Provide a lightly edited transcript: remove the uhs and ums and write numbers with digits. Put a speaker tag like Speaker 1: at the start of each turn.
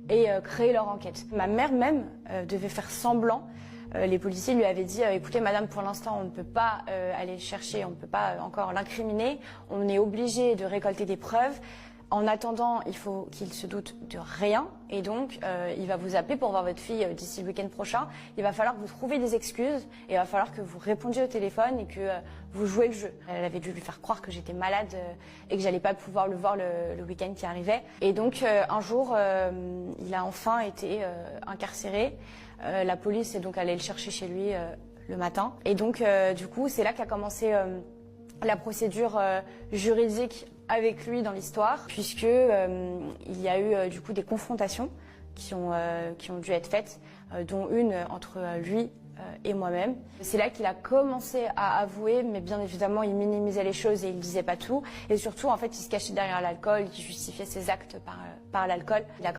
Speaker 1: et créer leur enquête. Ma mère même devait faire semblant. Les policiers lui avaient dit écoutez madame, pour l'instant on ne peut pas aller le chercher, on ne peut pas encore l'incriminer, on est obligé de récolter des preuves. En attendant, il faut qu'il se doute de rien et donc il va vous appeler pour voir votre fille d'ici le week-end prochain. Il va falloir que vous trouviez des excuses et il va falloir que vous répondiez au téléphone et que vous jouez le jeu. Elle avait dû lui faire croire que j'étais malade et que j'allais pas pouvoir le voir le week-end qui arrivait. Et donc un jour, il a enfin été incarcéré. La police est donc allée le chercher chez lui le matin. Et donc du coup, c'est là qu'a commencé la procédure juridique avec lui dans l'histoire, puisque il y a eu du coup des confrontations qui ont dû être faites, dont une entre lui et moi-même. C'est là qu'il a commencé à avouer, mais bien évidemment il minimisait les choses et il disait pas tout. Et surtout en fait il se cachait derrière l'alcool, il justifiait ses actes par l'alcool.